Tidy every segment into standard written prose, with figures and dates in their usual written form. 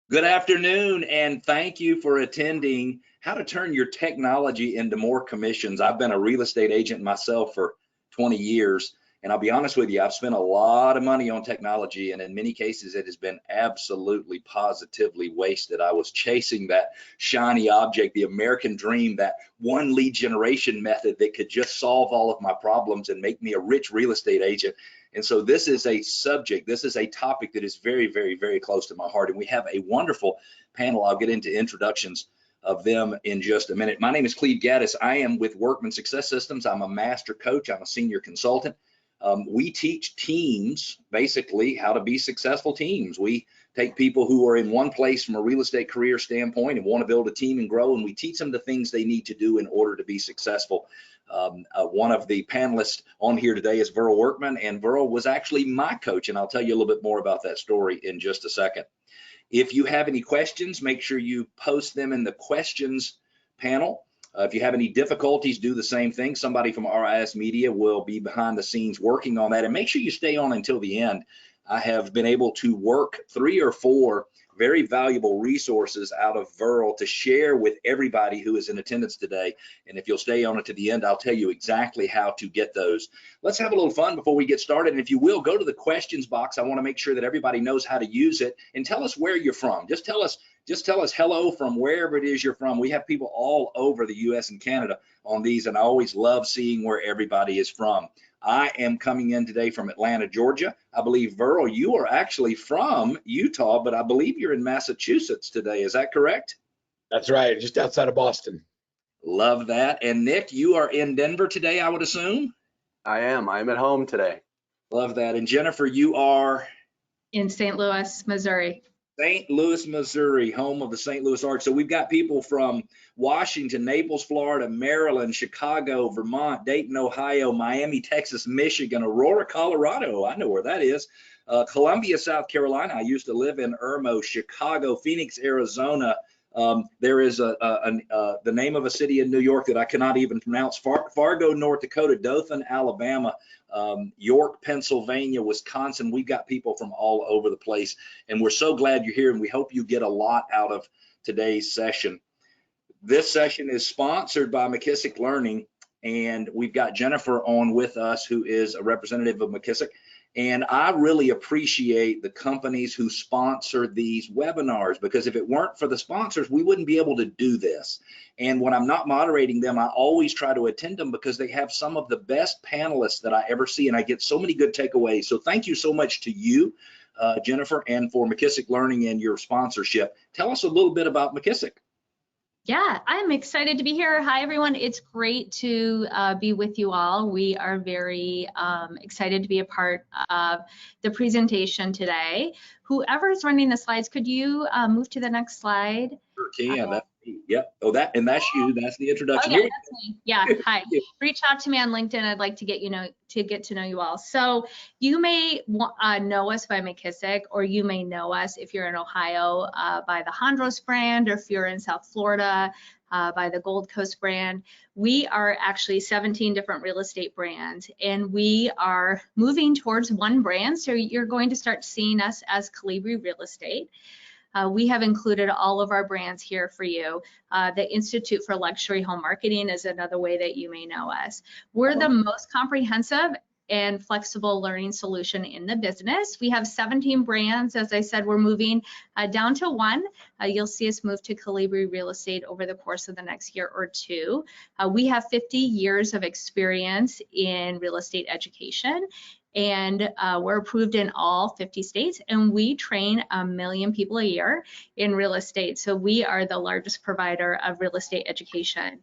Good afternoon, and thank you for attending How to Turn Your Technology into More Commissions. I've been a real estate agent myself for 20 years, and I'll be honest with you, I've spent a lot of money on technology, and in many cases, it has been absolutely positively wasted. I was chasing that shiny object, the American dream, that one lead generation method that could just solve all of my problems and make me a rich real estate agent. And so this is a subject, this is a topic that is very, very, very close to my heart. And we have a wonderful panel. I'll get into introductions of them in just a minute. My name is Cleve Gaddis. I am with Workman Success Systems. I'm a master coach. I'm a senior consultant. We teach teams basically how to be successful teams. We take people who are in one place from a real estate career standpoint and want to build a team and grow, and we teach them the things they need to do in order to be successful. One of the panelists on here today is Verl Workman, and Verl was actually my coach, and I'll tell you a little bit more about that story in just a second. If you have any questions, make sure you post them in the questions panel. If you have any difficulties, do the same thing. Somebody from RISMedia will be behind the scenes working on that, and make sure you stay on until the end. I have been able to work 3 or 4 very valuable resources out of Verl to share with everybody who is in attendance today. And if you'll stay on it to the end, I'll tell you exactly how to get those. Let's have a little fun before we get started. And if you will, go to the questions box. I want to make sure that everybody knows how to use it, and tell us where you're from. Just tell us hello from wherever it is you're from. We have people all over the US and Canada on these, and I always love seeing where everybody is from. I am coming in today from Atlanta, Georgia. I believe, Verl, you are actually from Utah, but I believe you're in Massachusetts today. Is that correct? That's right, just outside of Boston. Love that. And Nick, you are in Denver today, I would assume? I am. I'm at home today. Love that. And Jennifer, you are? In St. Louis, Missouri. St. Louis, Missouri, home of the St. Louis Arch. So we've got people from Washington, Naples, Florida, Maryland, Chicago, Vermont, Dayton, Ohio, Miami, Texas, Michigan, Aurora, Colorado. I know where that is. Columbia, South Carolina. I used to live in Irmo, Chicago, Phoenix, Arizona. There is the name of a city in New York that I cannot even pronounce. Fargo, North Dakota, Dothan, Alabama, York, Pennsylvania, Wisconsin. We've got people from all over the place, and we're so glad you're here, and we hope you get a lot out of today's session. This session is sponsored by McKissick Learning, and we've got Jennifer on with us, who is a representative of McKissick. And I really appreciate the companies who sponsor these webinars, because if it weren't for the sponsors, we wouldn't be able to do this. And when I'm not moderating them, I always try to attend them, because they have some of the best panelists that I ever see, and I get so many good takeaways. So thank you so much to you, Jennifer, and for McKissick Learning and your sponsorship. Tell us a little bit about McKissick. Yeah, I'm excited to be here. Hi, everyone. It's great to be with you all. We are very excited to be a part of the presentation today. Whoever's running the slides, could you move to the next slide? Sure can. That's me. Yep. Oh, and that's you. That's the introduction. Oh, yeah, that's me. Yeah. Hi. Reach out to me on LinkedIn. I'd like to get to know you all. So you may know us by McKissick, or you may know us if you're in Ohio by the Hondros brand, or if you're in South Florida by the Gold Coast brand. We are actually 17 different real estate brands, and we are moving towards one brand. So you're going to start seeing us as Colibri Real Estate. We have included all of our brands here for you. The Institute for Luxury Home Marketing is another way that you may know us. We're the most comprehensive and flexible learning solution in the business. We have 17 brands. As I said, we're moving down to one. You'll see us move to Colibri Real Estate over the course of the next year or two. We have 50 years of experience in real estate education, and we're approved in all 50 states, and we train 1 million people a year in real estate. So we are the largest provider of real estate education.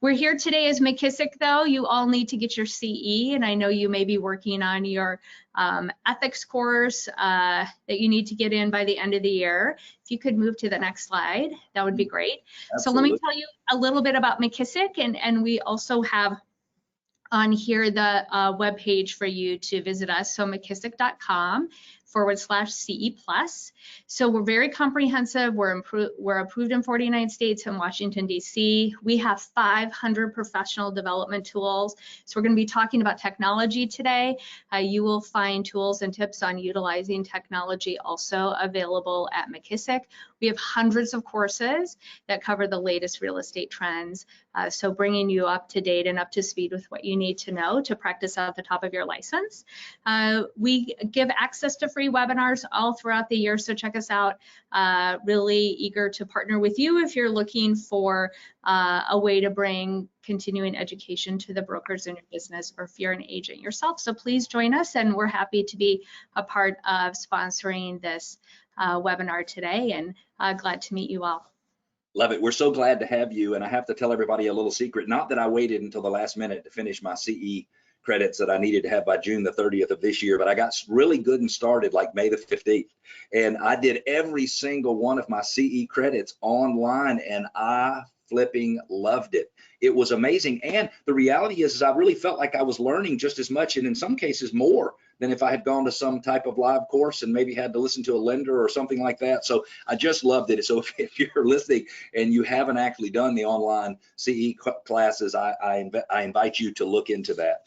We're here today as McKissick, though. You all need to get your CE, and I know you may be working on your ethics course that you need to get in by the end of the year. If you could move to the next slide, that would be great. Absolutely. So let me tell you a little bit about McKissick, and we also have on here the webpage for you to visit us, so mckissick.com/CE+. So we're very comprehensive. We're approved in 49 states and Washington, D.C. We have 500 professional development tools. So we're going to be talking about technology today. You will find tools and tips on utilizing technology also available at McKissick. We have hundreds of courses that cover the latest real estate trends. So bringing you up to date and up to speed with what you need to know to practice at the top of your license. We give access to free webinars all throughout the year, so check us out. Really eager to partner with you if you're looking for a way to bring continuing education to the brokers in your business, or if you're an agent yourself. So please join us, and we're happy to be a part of sponsoring this webinar today, and glad to meet you all. Love it. We're so glad to have you. And I have to tell everybody a little secret, not that I waited until the last minute to finish my CE credits that I needed to have by June the 30th of this year, but I got really good and started like May the 15th. And I did every single one of my CE credits online, and I flipping loved it. It was amazing. And the reality is I really felt like I was learning just as much, and in some cases more, than if I had gone to some type of live course and maybe had to listen to a lender or something like that. So I just loved it. So if you're listening and you haven't actually done the online CE classes, I invite you to look into that.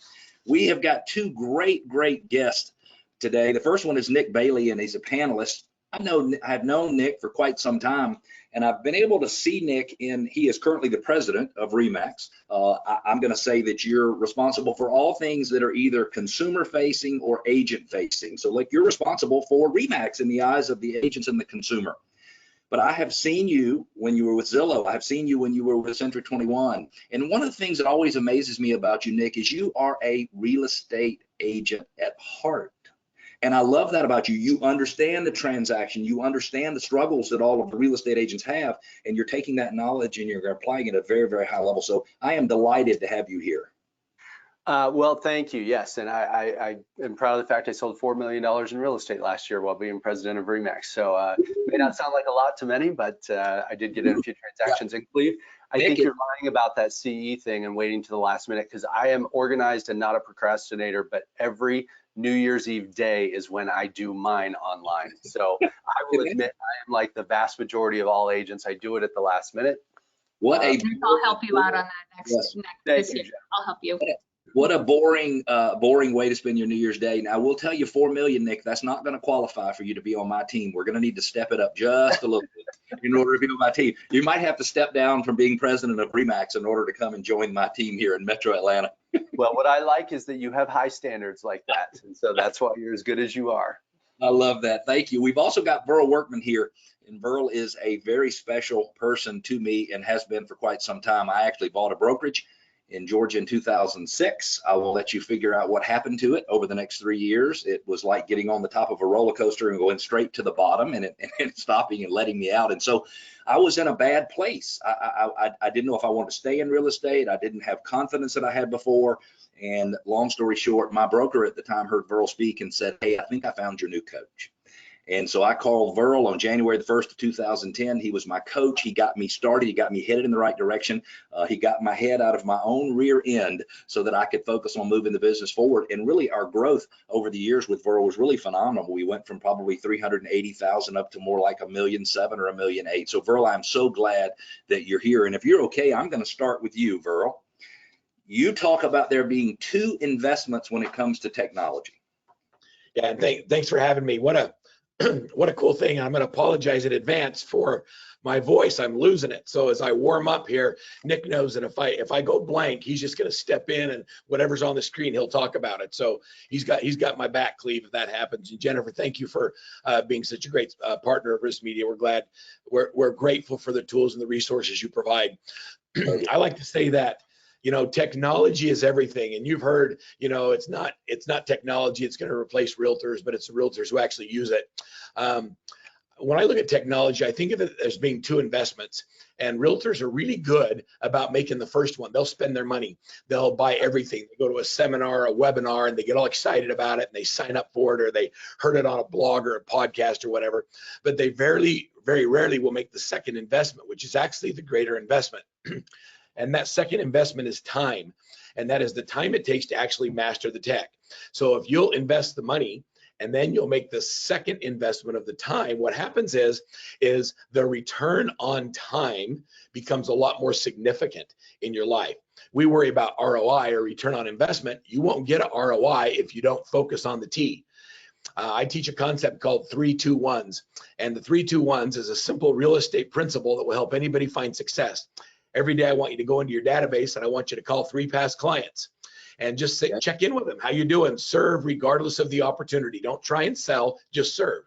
We have got two great guests today. The first one is Nick Bailey, and he's a panelist. I've known Nick for quite some time, and I've been able to see Nick he is currently the president of RE/MAX. I'm going to say that you're responsible for all things that are either consumer facing or agent facing. So like you're responsible for RE/MAX in the eyes of the agents and the consumer. But I have seen you when you were with Zillow. I've seen you when you were with Century 21. And one of the things that always amazes me about you, Nick, is you are a real estate agent at heart. And I love that about you. You understand the transaction, you understand the struggles that all of the real estate agents have, and you're taking that knowledge and you're applying it at a very high level. So I am delighted to have you here. Well, thank you. Yes, and I am proud of the fact I sold $4 million in real estate last year while being president of RE/MAX. So it may not sound like a lot to many, but I did get in a few transactions. And Cleve, I think you're lying about that CE thing and waiting to the last minute, because I am organized and not a procrastinator, but every New Year's Eve day is when I do mine online. So I will admit I am like the vast majority of all agents. I do it at the last minute. I'll help you out on that next year. I'll help you. What a boring way to spend your New Year's Day. Now, I will tell you, 4 million, Nick, that's not going to qualify for you to be on my team. We're going to need to step it up just a little bit in order to be on my team. You might have to step down from being president of RE/MAX in order to come and join my team here in Metro Atlanta. Well, what I like is that you have high standards like that. And so that's why you're as good as you are. I love that. Thank you. We've also got Verl Workman here. And Verl is a very special person to me and has been for quite some time. I actually bought a brokerage in Georgia in 2006. I will let you figure out what happened to it over the next 3 years. It was like getting on the top of a roller coaster and going straight to the bottom and stopping and letting me out. And so I was in a bad place. I didn't know if I wanted to stay in real estate. I didn't have confidence that I had before. And long story short, my broker at the time heard Verl speak and said, "Hey, I think I found your new coach." And so I called Verl on January the 1st of 2010. He was my coach. He got me started. He got me headed in the right direction. He got my head out of my own rear end so that I could focus on moving the business forward. And really our growth over the years with Verl was really phenomenal. We went from probably 380,000 up to more like 1.7 million or 1.8 million. So Verl, I'm so glad that you're here. And if you're okay, I'm going to start with you, Verl. You talk about there being 2 investments when it comes to technology. Yeah, and thanks for having me. What a cool thing. I'm going to apologize in advance for my voice. I'm losing it. So as I warm up here, Nick knows that if I go blank, he's just going to step in and whatever's on the screen, he'll talk about it. So he's got my back, Cleve, if that happens. And Jennifer, thank you for being such a great partner of RISMedia. We're glad. We're grateful for the tools and the resources you provide. I like to say that, you know, technology is everything. And you've heard, you know, it's not technology, it's going to replace realtors, but it's the realtors who actually use it. When I look at technology, I think of it as being 2 investments, and realtors are really good about making the first one. They'll spend their money. They'll buy everything. They go to a seminar, a webinar, and they get all excited about it and they sign up for it, or they heard it on a blog or a podcast or whatever, but they very rarely will make the second investment, which is actually the greater investment. And that second investment is time. and that is the time it takes to actually master the tech. So if you'll invest the money and then you'll make the second investment of the time, what happens is the return on time becomes a lot more significant in your life. We worry about ROI, or return on investment. You won't get a ROI if you don't focus on the T. I teach a concept called 3-2-1s, and the 3-2-1s is a simple real estate principle that will help anybody find success. Every day I want you to go into your database and I want you to call 3 past clients and just say, check in with them. How you doing? Serve regardless of the opportunity. Don't try and sell, just serve.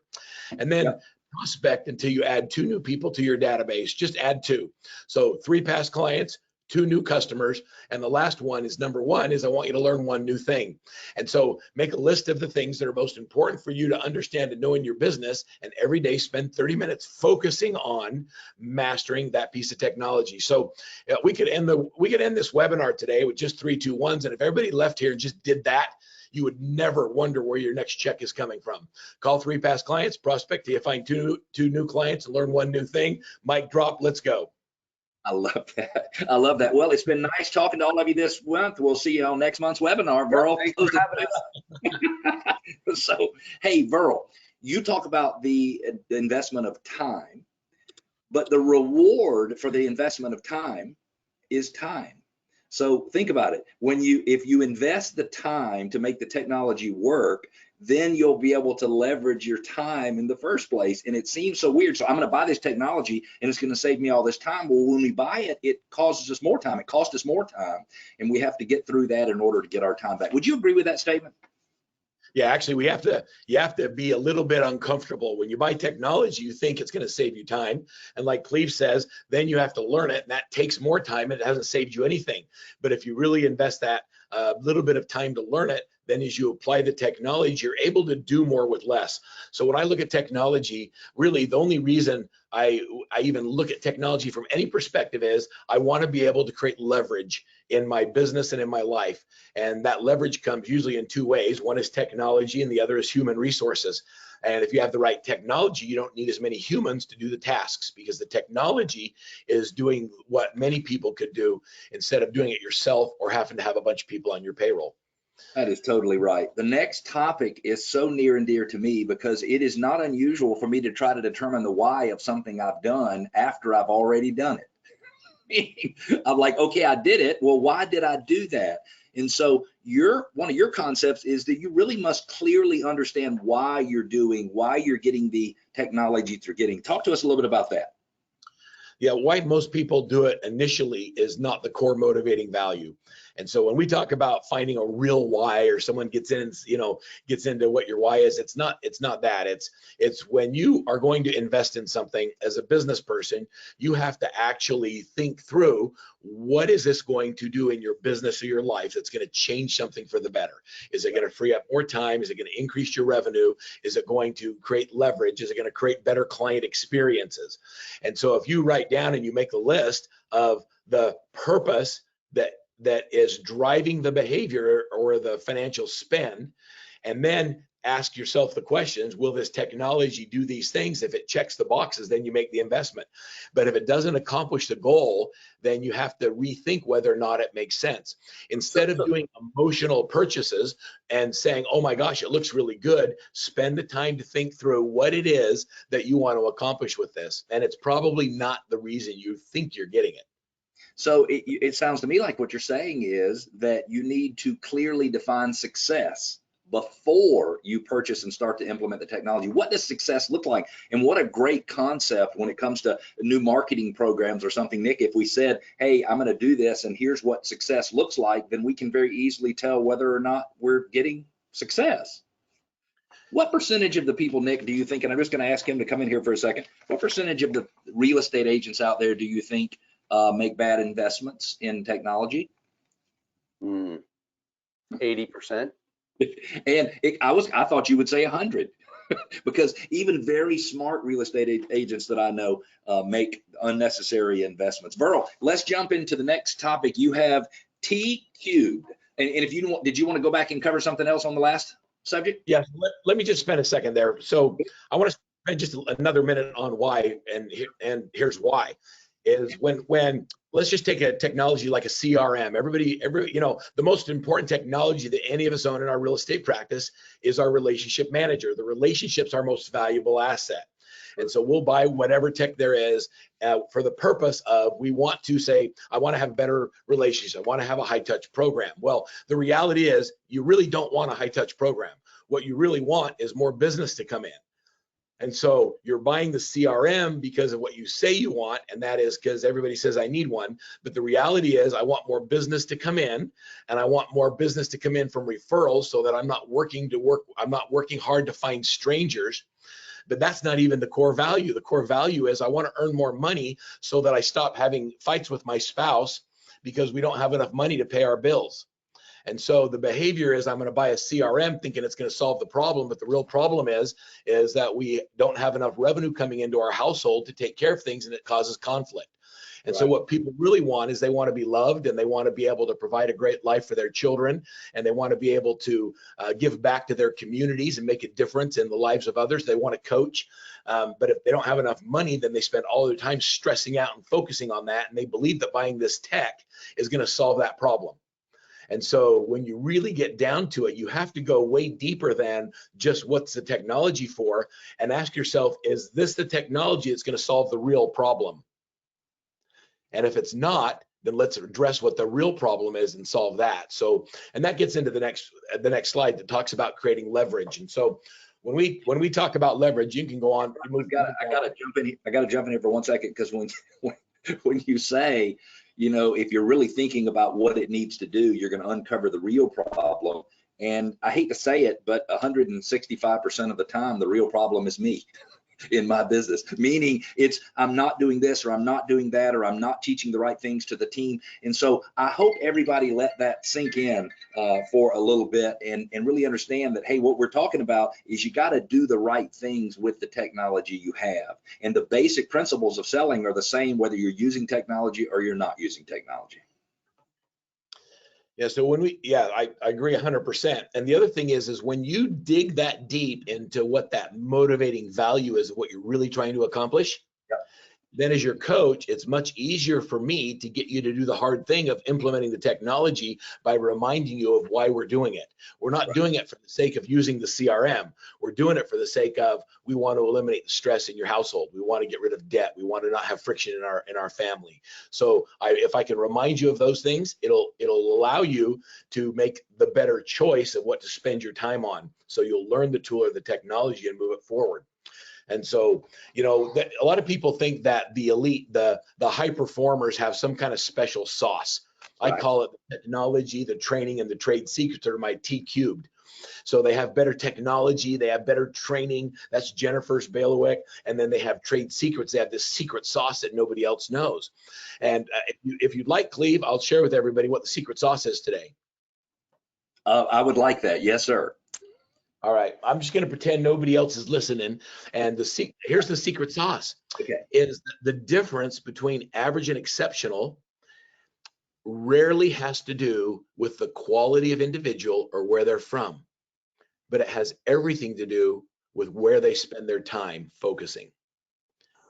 And then prospect until you add 2 new people to your database. Just add 2. So 3 past clients, 2 new customers, and the last one is number 1 is I want you to learn 1 new thing. And so make a list of the things that are most important for you to understand and know in your business, and every day spend 30 minutes focusing on mastering that piece of technology. So we could end this webinar today with just 3-2-1s, and if everybody left here and just did that, you would never wonder where your next check is coming from. Call 3 past clients, prospect till you find 2 new clients, and learn 1 new thing. Mic drop, let's go. I love that. I love that. Well, it's been nice talking to all of you this month. We'll see you on next month's webinar, Verl. Thanks for having us. So, hey, Verl, you talk about the investment of time, but the reward for the investment of time is time. So think about it. If you invest the time to make the technology work, then you'll be able to leverage your time in the first place. And it seems so weird. So I'm going to buy this technology and it's going to save me all this time. Well, when we buy it, it causes us more time. It costs us more time. And we have to get through that in order to get our time back. Would you agree with that statement? Yeah, actually, you have to be a little bit uncomfortable. When you buy technology, you think it's going to save you time. And like Cleve says, then you have to learn it, and that takes more time, and it hasn't saved you anything. But if you really invest that little bit of time to learn it, then as you apply the technology, you're able to do more with less. So when I look at technology, really the only reason I even look at technology from any perspective is I want to be able to create leverage in my business and in my life. And that leverage comes usually in 2 ways. One is technology and the other is human resources. And if you have the right technology, you don't need as many humans to do the tasks, because the technology is doing what many people could do instead of doing it yourself or having to have a bunch of people on your payroll. That is totally right. The next topic is so near and dear to me because it is not unusual for me to try to determine the why of something I've done after I've already done it. I'm like, okay, I did it. Well, why did I do that? And so one of your concepts is that you really must clearly understand why you're getting the technology you're getting. Talk to us a little bit about that. Yeah, why most people do it initially is not the core motivating value. And so when we talk about finding a real why, or someone gets into what your why is, it's not that. It's when you are going to invest in something as a business person, you have to actually think through, what is this going to do in your business or your life that's going to change something for the better? Is it going to free up more time? Is it going to increase your revenue? Is it going to create leverage? Is it going to create better client experiences? And so if you write down and you make a list of the purpose that is driving the behavior or the financial spend, and then ask yourself the questions, will this technology do these things? If it checks the boxes, then you make the investment. But if it doesn't accomplish the goal, then you have to rethink whether or not it makes sense. Instead of doing emotional purchases and saying, oh my gosh, it looks really good, spend the time to think through what it is that you want to accomplish with this. And it's probably not the reason you think you're getting it. So it sounds to me like what you're saying is that you need to clearly define success before you purchase and start to implement the technology. What does success look like? And what a great concept when it comes to new marketing programs or something, Nick. If we said, hey, I'm going to do this and here's what success looks like, then we can very easily tell whether or not we're getting success. What percentage of the people, Nick, do you think, and I'm just going to ask him to come in here for a second, what percentage of the real estate agents out there do you think make bad investments in technology? 80%. And I thought you would say 100, because even very smart real estate agents that I know make unnecessary investments. Verl, let's jump into the next topic. You have T cubed, and if you did you want to go back and cover something else on the last subject? Yes. Let me just spend a second there. So I want to spend just another minute on why, and here's why. Is when let's just take a technology like a CRM. The most important technology that any of us own in our real estate practice is our relationship manager. The relationship's our most valuable asset. And so we'll buy whatever tech there is for the purpose of, we want to say, I want to have better relationships. I want to have a high touch program. Well, the reality is you really don't want a high touch program. What you really want is more business to come in. And so you're buying the CRM because of what you say you want, and that is because everybody says I need one. But the reality is I want more business to come in, and I want more business to come in from referrals so that I'm not working hard to find strangers. But that's not even the core value. The core value is I want to earn more money so that I stop having fights with my spouse because we don't have enough money to pay our bills. And so the behavior is I'm going to buy a CRM thinking it's going to solve the problem, but the real problem is that we don't have enough revenue coming into our household to take care of things, and it causes conflict. And so what people really want is they want to be loved, and they want to be able to provide a great life for their children, and they want to be able to give back to their communities and make a difference in the lives of others. They want to coach, but if they don't have enough money, then they spend all their time stressing out and focusing on that, and they believe that buying this tech is going to solve that problem. And so when you really get down to it, you have to go way deeper than just what's the technology for, and ask yourself, is this the technology that's going to solve the real problem? And if it's not, then let's address what the real problem is and solve that. So, and that gets into the next slide that talks about creating leverage. And so when we talk about leverage, you can go on. I gotta jump in here for 1 second, because when you say, if you're really thinking about what it needs to do, you're going to uncover the real problem. And I hate to say it, but 165% of the time, the real problem is me in my business, meaning it's I'm not doing this, or I'm not doing that, or I'm not teaching the right things to the team. And so I hope everybody let that sink in for a little bit, and really understand that, hey, what we're talking about is you got to do the right things with the technology you have. And the basic principles of selling are the same whether you're using technology or you're not using technology. Yeah, so I agree 100%. And the other thing is when you dig that deep into what that motivating value is of what you're really trying to accomplish, then as your coach, it's much easier for me to get you to do the hard thing of implementing the technology by reminding you of why we're doing it. We're not doing it for the sake of using the CRM. We're doing it for the sake of, we want to eliminate the stress in your household. We want to get rid of debt. We want to not have friction in our family. So if I can remind you of those things, it'll allow you to make the better choice of what to spend your time on. So you'll learn the tool or the technology and move it forward. And so, a lot of people think that the elite, the high performers have some kind of special sauce. I call it the technology, the training, and the trade secrets are my T cubed. So they have better technology, they have better training. That's Jennifer's bailiwick. And then they have trade secrets. They have this secret sauce that nobody else knows. And if you'd like, Cleve, I'll share with everybody what the secret sauce is today. I would like that. Yes, sir. All right, I'm just going to pretend nobody else is listening. And here's the secret sauce. Okay. Is the difference between average and exceptional rarely has to do with the quality of individual or where they're from, but it has everything to do with where they spend their time focusing.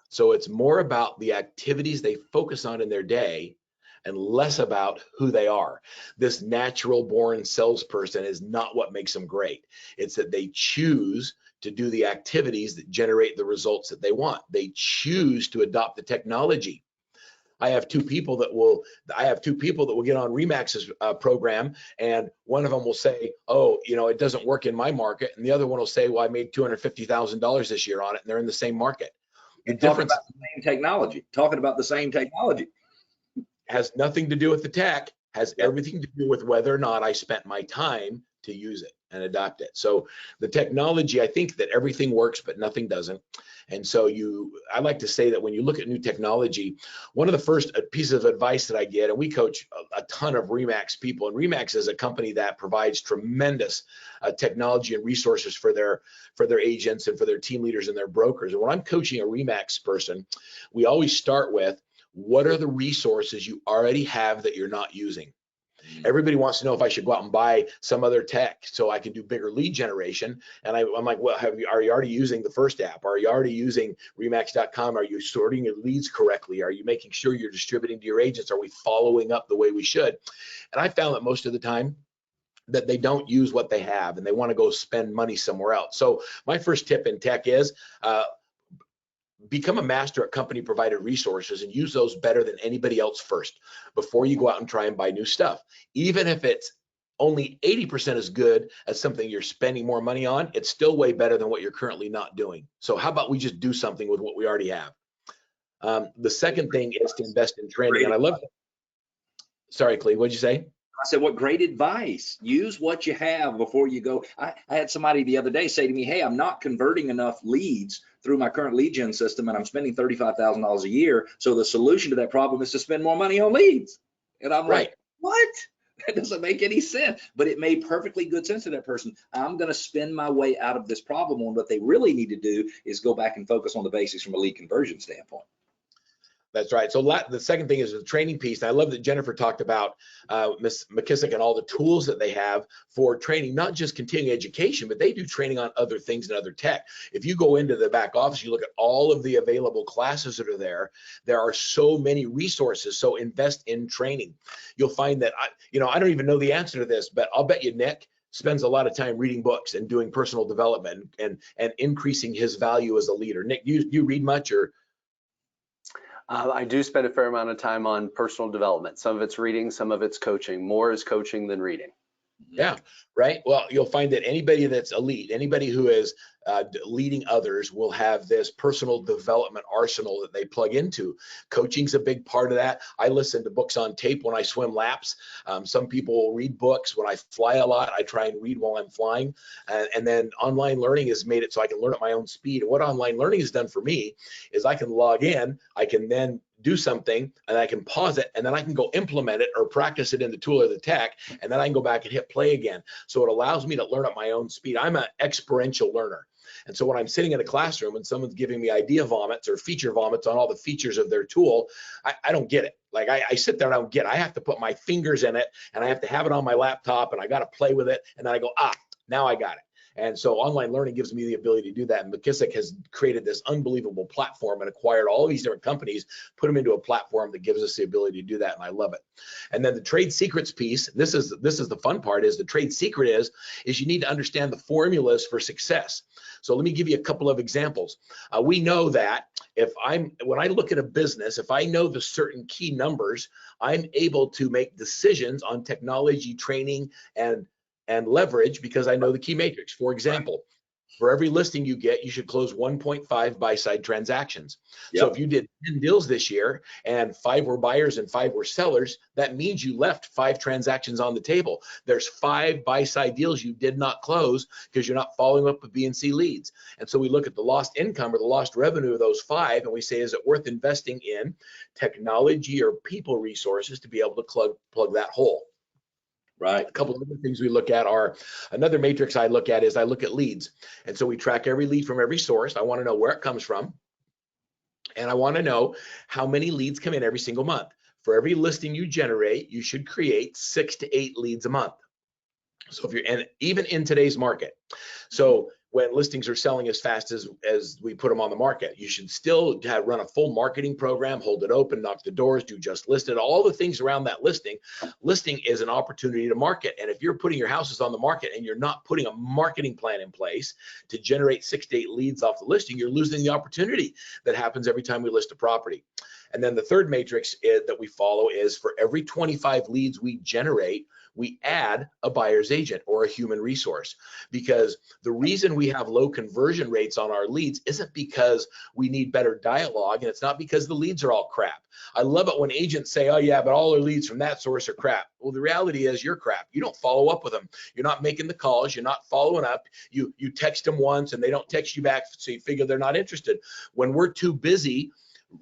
So it's more about the activities they focus on in their day and less about who they are. This natural born salesperson is not what makes them great. It's that they choose to do the activities that generate the results that they want. They choose to adopt the technology. I have two people that will get on RE/MAX's program, and one of them will say, oh, it doesn't work in my market. And the other one will say, well, I made $250,000 this year on it, and they're in the same market. The difference about the same technology, talking about the same technology. Has nothing to do with the tech, has everything to do with whether or not I spent my time to use it and adopt it. So the technology, I think that everything works, but nothing doesn't. And so I like to say that when you look at new technology, one of the first pieces of advice that I get, and we coach a ton of RE/MAX people, and RE/MAX is a company that provides tremendous technology and resources for their agents and for their team leaders and their brokers. And when I'm coaching a RE/MAX person, we always start with, what are the resources you already have that you're not using? Everybody wants to know if I should go out and buy some other tech so I can do bigger lead generation. And I'm like, well, are you already using the first app? Are you already using remax.com? Are you sorting your leads correctly? Are you making sure you're distributing to your agents? Are we following up the way we should? And I found that most of the time that they don't use what they have and they want to go spend money somewhere else. So my first tip in tech is become a master at company provided resources and use those better than anybody else first before you go out and try and buy new stuff. Even if it's only 80% as good as something you're spending more money on, it's still way better than what you're currently not doing. So how about we just do something with what we already have? The second thing is to invest in training. And I love, sorry, Cleve, what'd you say? I said, what great advice. Use what you have before you go. I had somebody the other day say to me, hey, I'm not converting enough leads through my current lead gen system, and I'm spending $35,000 a year. So the solution to that problem is to spend more money on leads. And I'm like, what? That doesn't make any sense. But it made perfectly good sense to that person. I'm going to spend my way out of this problem. And what they really need to do is go back and focus on the basics from a lead conversion standpoint. That's right. So the second thing is the training piece. I love that Jennifer talked about Ms. McKissick and all the tools that they have for training, not just continuing education, but they do training on other things and other tech. If you go into the back office, you look at all of the available classes that are there. There are so many resources. So invest in training. You'll find that, I don't even know the answer to this, but I'll bet you Nick spends a lot of time reading books and doing personal development and increasing his value as a leader. Nick, do you read much or? I do spend a fair amount of time on personal development. Some of it's reading, some of it's coaching. More is coaching than reading. Yeah, right. Well, you'll find that anybody that's a lead, anybody who is leading others will have this personal development arsenal that they plug into. Coaching's a big part of that. I listen to books on tape when I swim laps. Some people will read books. When I fly a lot, I try and read while I'm flying. And then online learning has made it so I can learn at my own speed. And what online learning has done for me is I can log in, I can then do something and I can pause it and then I can go implement it or practice it in the tool or the tech, and then I can go back and hit play again. So it allows me to learn at my own speed. I'm an experiential learner. And so when I'm sitting in a classroom and someone's giving me idea vomits or feature vomits on all the features of their tool, I don't get it. Like I sit there and I don't get it. I have to put my fingers in it and I have to have it on my laptop and I got to play with it. And then I go, now I got it. And so online learning gives me the ability to do that. And McKissick has created this unbelievable platform and acquired all of these different companies, put them into a platform that gives us the ability to do that. And I love it. And then the trade secrets piece, this is the fun part, is the trade secret is you need to understand the formulas for success. So let me give you a couple of examples. We know that when I look at a business, if I know the certain key numbers, I'm able to make decisions on technology, training, and leverage because I know the key matrix. For example, for every listing you get, you should close 1.5 buy-side transactions. Yep. So if you did 10 deals this year and 5 were buyers and 5 were sellers, that means you left 5 transactions on the table. There's 5 buy-side deals you did not close because you're not following up with B and C leads. And so we look at the lost income or the lost revenue of those 5 and we say, is it worth investing in technology or people resources to be able to plug that hole? Right. A couple of other things we look at are, another matrix I look at is I look at leads. And so we track every lead from every source. I want to know where it comes from. And I want to know how many leads come in every single month. For every listing you generate, you should create 6 to 8 leads a month. So if you're, and even in today's market, so when listings are selling as fast as we put them on the market, you should still run a full marketing program, hold it open, knock the doors, do just listed, all the things around that listing. Listing is an opportunity to market. And if you're putting your houses on the market and you're not putting a marketing plan in place to generate 6 to 8 leads off the listing, you're losing the opportunity that happens every time we list a property. And then the third matrix that we follow is for every 25 leads we generate, we add a buyer's agent or a human resource, because the reason we have low conversion rates on our leads isn't because we need better dialogue, and it's not because the leads are all crap. I love it when agents say, oh yeah, but all our leads from that source are crap. Well, the reality is you're crap. You don't follow up with them. You're not making the calls. You're not following up. You text them once and they don't text you back, so you figure they're not interested. When we're too busy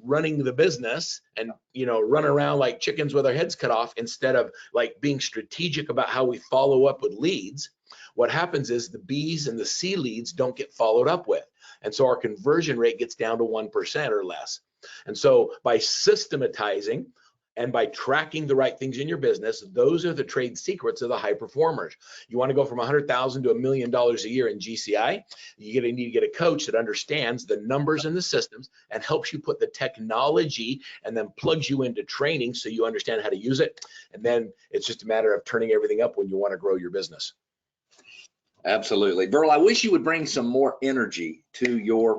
running the business and run around like chickens with our heads cut off instead of like being strategic about how we follow up with leads, what happens is the B's and the C leads don't get followed up with, and so our conversion rate gets down to 1% or less. And so by systematizing And by tracking the right things in your business, those are the trade secrets of the high performers. You want to go from 100,000 to $1 million a year in GCI, you need to get a coach that understands the numbers and the systems and helps you put the technology and then plugs you into training so you understand how to use it. And then it's just a matter of turning everything up when you want to grow your business. Absolutely. Burl, I wish you would bring some more energy to your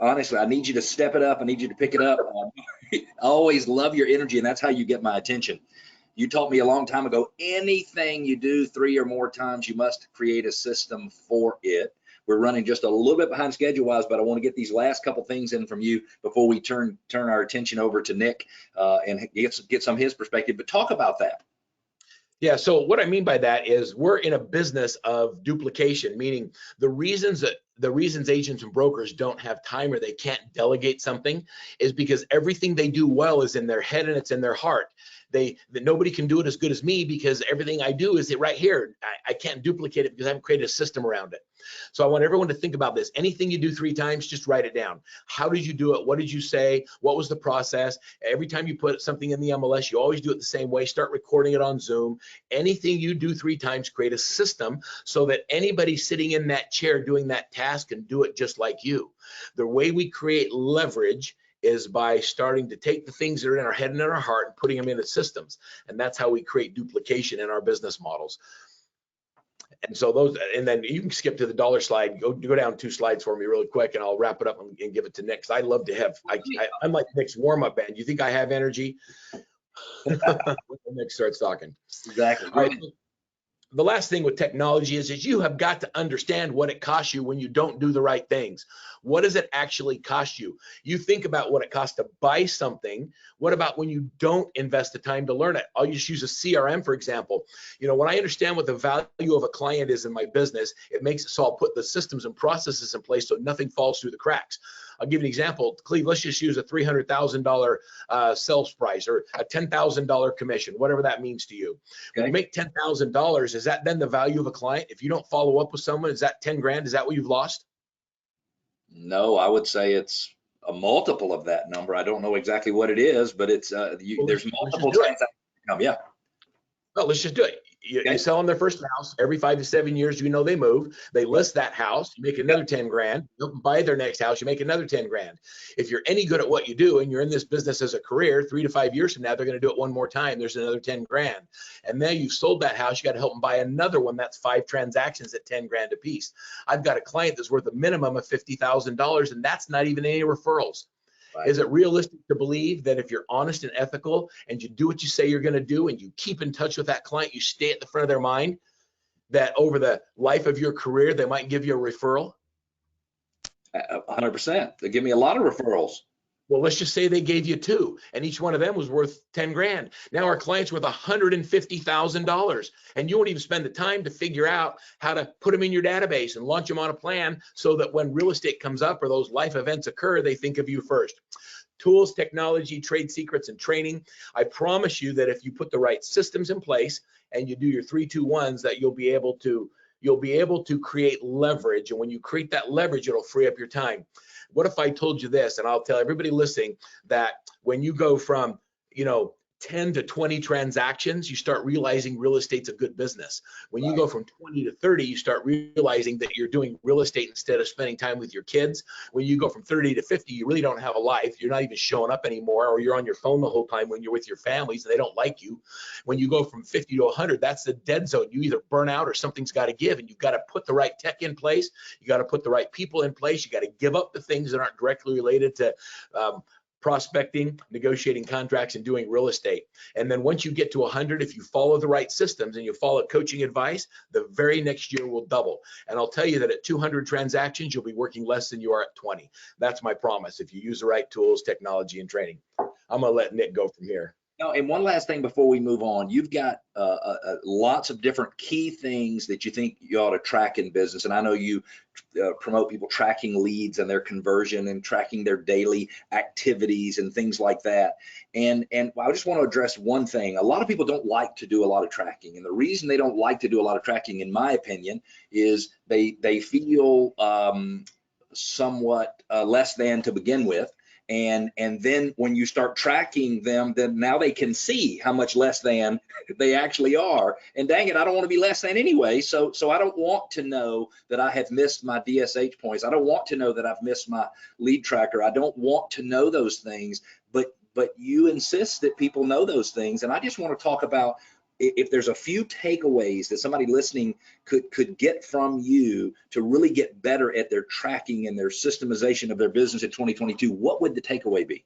honestly, I need you to step it up. I need you to pick it up. I always love your energy, and that's how you get my attention. You taught me a long time ago, anything you do 3 or more times, you must create a system for it. We're running just a little bit behind schedule-wise, but I want to get these last couple things in from you before we turn our attention over to Nick and get some of his perspective. But talk about that. Yeah, so what I mean by that is we're in a business of duplication, meaning the reasons agents and brokers don't have time or they can't delegate something is because everything they do well is in their head and it's in their heart. Nobody can do it as good as me because everything I do is right here. I can't duplicate it because I haven't created a system around it. So I want everyone to think about this. Anything you do 3 times, just write it down. How did you do it? What did you say? What was the process? Every time you put something in the MLS, you always do it the same way. Start recording it on Zoom. Anything you do 3 times, create a system so that anybody sitting in that chair doing that task can do it just like you. The way we create leverage is by starting to take the things that are in our head and in our heart and putting them into systems. And that's how we create duplication in our business models. And so and then you can skip to the dollar slide, go down 2 slides for me really quick, and I'll wrap it up and give it to Nick. I love to have, I'm like Nick's warm-up band. You think I have energy? When Nick starts talking. Exactly. All right. The last thing with technology is you have got to understand what it costs you when you don't do the right things. What does it actually cost you? You think about what it costs to buy something. What about when you don't invest the time to learn it? I'll just use a CRM, for example. When I understand what the value of a client is in my business, it makes it so I'll put the systems and processes in place so nothing falls through the cracks. I'll give you an example. Cleve, let's just use a $300,000 sales price or a $10,000 commission, whatever that means to you. Okay. When you make $10,000, is that then the value of a client? If you don't follow up with someone, is that 10 grand? Is that what you've lost? No, I would say it's a multiple of that number. I don't know exactly what it is, but it's there's multiple transactions. Yeah. Well, let's just do it. You sell them their first house. Every 5 to 7 years, they move. They list that house. You make another 10 grand. You buy their next house. You make another 10 grand. If you're any good at what you do and you're in this business as a career, 3 to 5 years from now, they're going to do it one more time. There's another 10 grand. And then you've sold that house. You got to help them buy another one. That's 5 transactions at 10 grand a piece. I've got a client that's worth a minimum of $50,000, and that's not even any referrals. Right. Is it realistic to believe that if you're honest and ethical and you do what you say you're going to do and you keep in touch with that client, you stay at the front of their mind, that over the life of your career, they might give you a referral? 100%. They give me a lot of referrals. Well, let's just say they gave you 2 and each one of them was worth 10 grand. Now our client's worth $150,000 and you won't even spend the time to figure out how to put them in your database and launch them on a plan so that when real estate comes up or those life events occur, they think of you first. Tools, technology, trade secrets, and training. I promise you that if you put the right systems in place and you do your 3-2-1s, that you'll be able to create leverage. And when you create that leverage, it'll free up your time. What if I told you this, and I'll tell everybody listening that when you go from, 10 to 20 transactions, you start realizing real estate's a good business. When you go from 20 to 30, you start realizing that you're doing real estate instead of spending time with your kids. When you go from 30 to 50, you really don't have a life. You're not even showing up anymore, or you're on your phone the whole time when you're with your families and they don't like you. When you go from 50 to 100, that's the dead zone. You either burn out or something's got to give, and you've got to put the right tech in place. You got to put the right people in place. You got to give up the things that aren't directly related to prospecting, negotiating contracts, and doing real estate. And then once you get to 100, if you follow the right systems and you follow coaching advice, the very next year will double. And I'll tell you that at 200 transactions, you'll be working less than you are at 20. That's my promise if you use the right tools, technology, and training. I'm going to let Nick go from here. No, and one last thing before we move on, you've got lots of different key things that you think you ought to track in business. And I know you promote people tracking leads and their conversion and tracking their daily activities and things like that. And I just want to address one thing. A lot of people don't like to do a lot of tracking. And the reason they don't like to do a lot of tracking, in my opinion, is they feel somewhat less than to begin with. And then when you start tracking them, then now they can see how much less than they actually are. And dang it, I don't want to be less than anyway. So I don't want to know that I have missed my DSH points. I don't want to know that I've missed my lead tracker. I don't want to know those things, but you insist that people know those things. And I just want to talk about, if there's a few takeaways that somebody listening could get from you to really get better at their tracking and their systemization of their business in 2022, what would the takeaway be?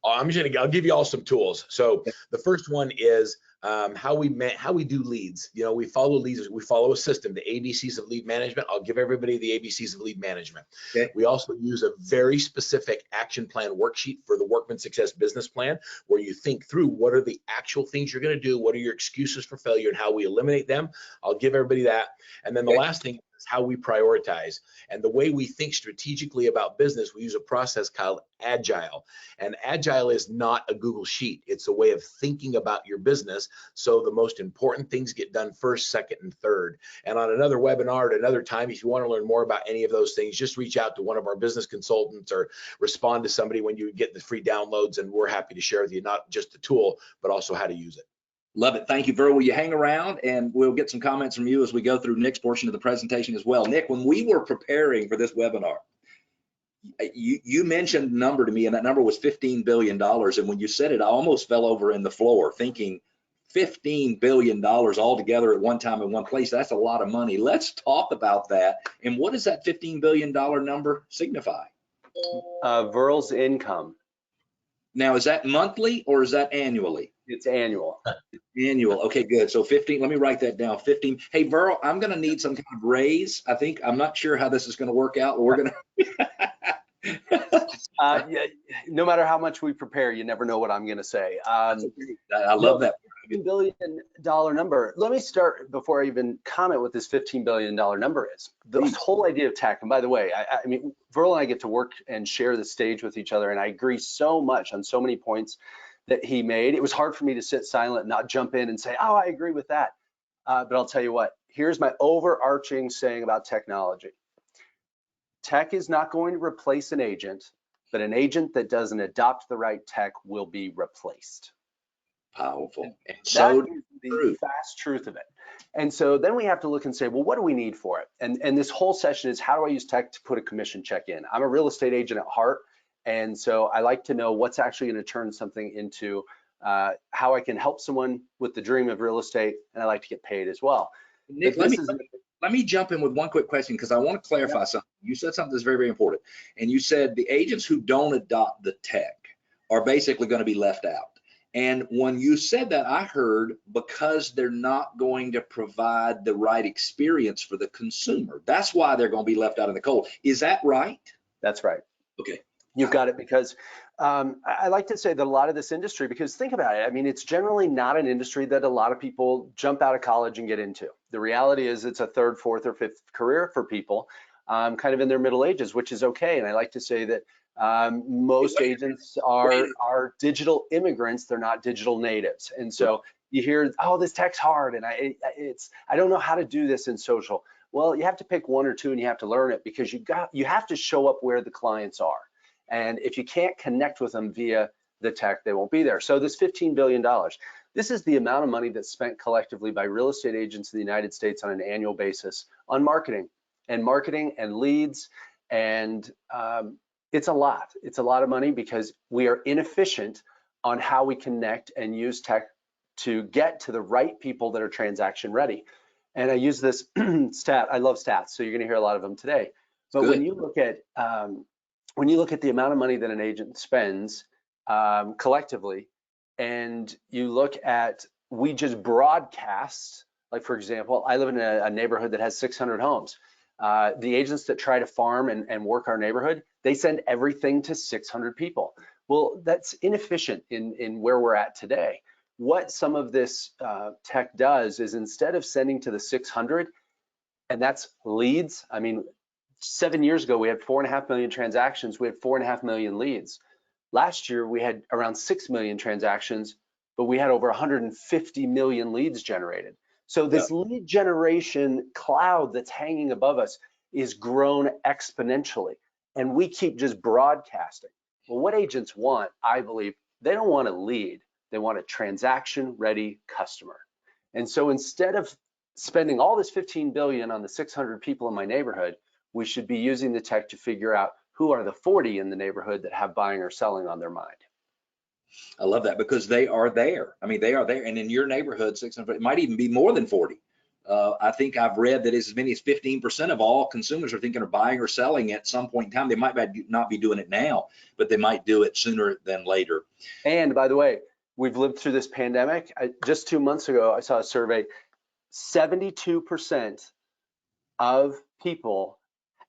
I'll give you all some tools. So the first one is how we do leads. You know, we follow leads. We follow a system, the ABCs of lead management. I'll give everybody the ABCs of lead management. Okay. We also use a very specific action plan worksheet for the Workman Success Business Plan, where you think through what are the actual things you're going to do, what are your excuses for failure, and how we eliminate them. I'll give everybody that. And then the last thing is how we prioritize. And the way we think strategically about business, we use a process called Agile. And Agile is not a Google sheet. It's a way of thinking about your business, so the most important things get done first, second, and third. And on another webinar at another time, if you want to learn more about any of those things, just reach out to one of our business consultants or respond to somebody when you get the free downloads, and we're happy to share with you not just the tool, but also how to use it. Love it. Thank you, Verl. Will you hang around, and we'll get some comments from you as we go through Nick's portion of the presentation as well. Nick, when we were preparing for this webinar, you mentioned a number to me, and that number was $15 billion. And when you said it, I almost fell over in the floor thinking $15 billion all together at one time in one place. That's a lot of money. Let's talk about that. And what does that $15 billion number signify? Verl's income. Now, is that monthly or is that annually? It's annual. Annual. Okay, good. So 15, let me write that down. 15. Hey, Verl, I'm going to need some kind of raise. I'm not sure how this is going to work out. We're going to. Yeah, no matter how much we prepare, you never know what I'm going to say. I love that. $15 billion number. Let me start before I even comment what this $15 billion number is. The whole idea of tech, and by the way, I mean, Verl and I get to work and share the stage with each other, and I agree so much on so many points that he made. It was hard for me to sit silent and not jump in and say, oh, I agree with that. But I'll tell you what, here's my overarching saying about technology. Tech is not going to replace an agent, but an agent that doesn't adopt the right tech will be replaced. Powerful. And so that is the fast truth of it. And so then we have to look and say, well, what do we need for it? And this whole session is, how do I use tech to put a commission check in? I'm a real estate agent at heart. And so I like to know what's actually going to turn something into how I can help someone with the dream of real estate. And I like to get paid as well. Nick, let me jump in with one quick question, because I want to clarify something. You said something that's very, very important. And you said the agents who don't adopt the tech are basically going to be left out. And when you said that, I heard because they're not going to provide the right experience for the consumer. That's why they're going to be left out in the cold. Is that right? That's right. Okay. You've got it, because I like to say that a lot of this industry, because think about it, I mean, it's generally not an industry that a lot of people jump out of college and get into. The reality is it's a third, fourth, or fifth career for people kind of in their middle ages, which is okay. And I like to say that most agents are digital immigrants. They're not digital natives. And so you hear, oh, this tech's hard, and I don't know how to do this in social. Well, you have to pick one or two, and you have to learn it, because you have to show up where the clients are. And if you can't connect with them via the tech, they won't be there. So this $15 billion, this is the amount of money that's spent collectively by real estate agents in the United States on an annual basis on marketing and leads. And it's a lot. It's a lot of money, because we are inefficient on how we connect and use tech to get to the right people that are transaction ready. And I use this stat. I love stats, so you're going to hear a lot of them today. But when you look at the amount of money that an agent spends collectively, and you look at, we just broadcast, like for example, I live in a neighborhood that has 600 homes. The agents that try to farm and work our neighborhood, they send everything to 600 people. Well, that's inefficient in where we're at today. What some of this tech does is, instead of sending to the 600, and that's leads, I mean, 7 years ago, we had 4.5 million transactions. We had 4.5 million leads. Last year, we had around 6 million transactions, but we had over 150 million leads generated. So this lead generation cloud that's hanging above us is grown exponentially, and we keep just broadcasting. Well, what agents want, I believe, they don't want a lead. They want a transaction-ready customer. And so instead of spending all this $15 billion on the 600 people in my neighborhood, we should be using the tech to figure out who are the 40 in the neighborhood that have buying or selling on their mind. I love that, because they are there. I mean, they are there. And in your neighborhood, 600, it might even be more than 40. I think I've read that as many as 15% of all consumers are thinking of buying or selling at some point in time. They might not be doing it now, but they might do it sooner than later. And by the way, we've lived through this pandemic. Just 2 months ago, I saw a survey, 72% of people,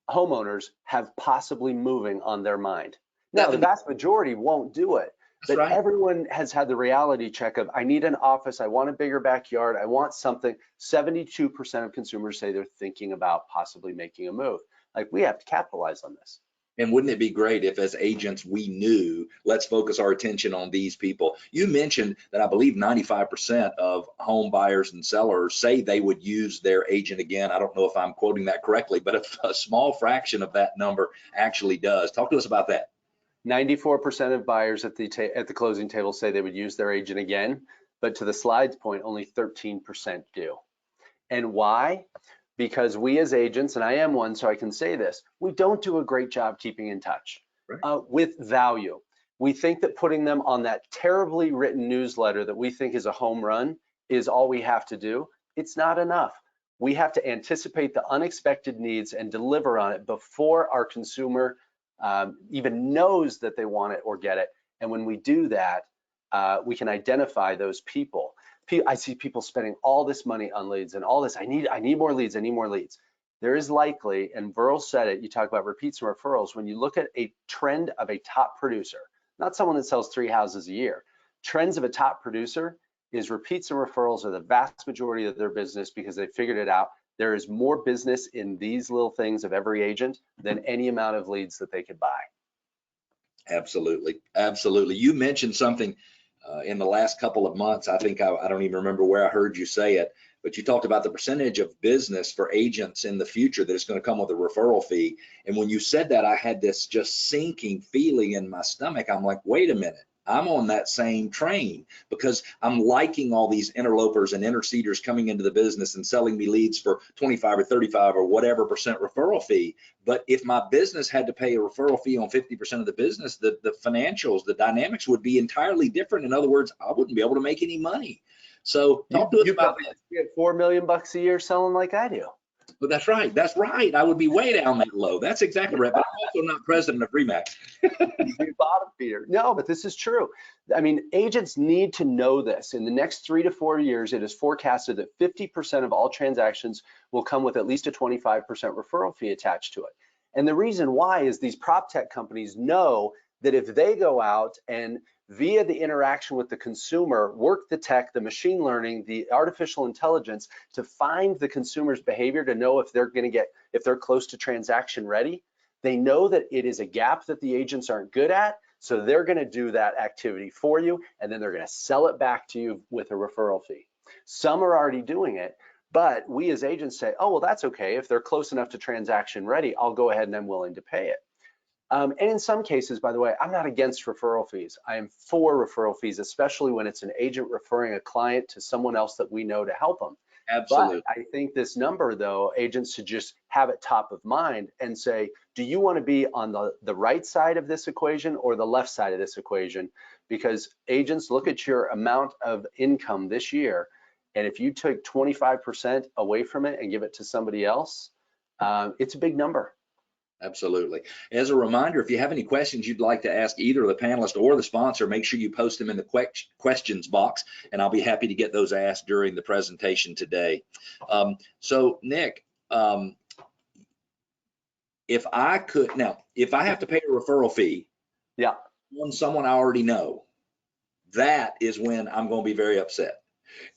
homeowners, have possibly moving on their mind. Now, the vast majority won't do it. But right. Everyone has had the reality check of, I need an office, I want a bigger backyard, I want something. 72% of consumers say they're thinking about possibly making a move. Like, we have to capitalize on this. And wouldn't it be great if, as agents, we knew, let's focus our attention on these people? You mentioned that I believe 95% of home buyers and sellers say they would use their agent again. I don't know if I'm quoting that correctly, but a small fraction of that number actually does. Talk to us about that. 94% of buyers at the closing table say they would use their agent again, but to the slides point, only 13% do. And why? Because we as agents, and I am one, so I can say this, we don't do a great job keeping in touch with value. We think that putting them on that terribly written newsletter that we think is a home run is all we have to do. It's not enough. We have to anticipate the unexpected needs and deliver on it before our consumer even knows that they want it or get it. And when we do that, we can identify those people. I see people spending all this money on leads and all this. I need more leads. I need more leads. There is likely, and Burl said it, you talk about repeats and referrals. When you look at a trend of a top producer, not someone that sells 3 houses a year, trends of a top producer is repeats and referrals are the vast majority of their business, because they figured it out. There is more business in these little things of every agent than any amount of leads that they could buy. Absolutely. Absolutely. You mentioned something in the last couple of months. I think I don't even remember where I heard you say it, but you talked about the percentage of business for agents in the future that is going to come with a referral fee. And when you said that, I had this just sinking feeling in my stomach. I'm like, wait a minute. I'm on that same train, because I'm liking all these interlopers and interceders coming into the business and selling me leads for 25 or 35 or whatever percent referral fee. But if my business had to pay a referral fee on 50% of the business, the financials, the dynamics would be entirely different. In other words, I wouldn't be able to make any money. So talk to us about that. You get $4 million a year selling like I do. But that's right. That's right. I would be way down that low. That's exactly right. But I'm also not president of RISMedia. Bottom feeder. No, but this is true. I mean, agents need to know this. In the next 3 to 4 years, it is forecasted that 50% of all transactions will come with at least a 25% referral fee attached to it. And the reason why is these prop tech companies know that if they go out and via the interaction with the consumer, work the tech, the machine learning, the artificial intelligence to find the consumer's behavior to know if they're close to transaction ready, they know that it is a gap that the agents aren't good at. So they're going to do that activity for you, and then they're going to sell it back to you with a referral fee. Some are already doing it, but we as agents say, oh, well, that's okay. If they're close enough to transaction ready, I'll go ahead and I'm willing to pay it. And in some cases, by the way, I'm not against referral fees. I am for referral fees, especially when it's an agent referring a client to someone else that we know to help them. Absolutely. But I think this number, though, agents should just have it top of mind and say, do you want to be on the right side of this equation or the left side of this equation? Because agents look at your amount of income this year, and if you took 25% away from it and give it to somebody else, it's a big number. Absolutely. As a reminder, if you have any questions you'd like to ask either the panelist or the sponsor, make sure you post them in the questions box, and I'll be happy to get those asked during the presentation today. So Nick, if I have to pay a referral fee on someone I already know, that is when I'm going to be very upset.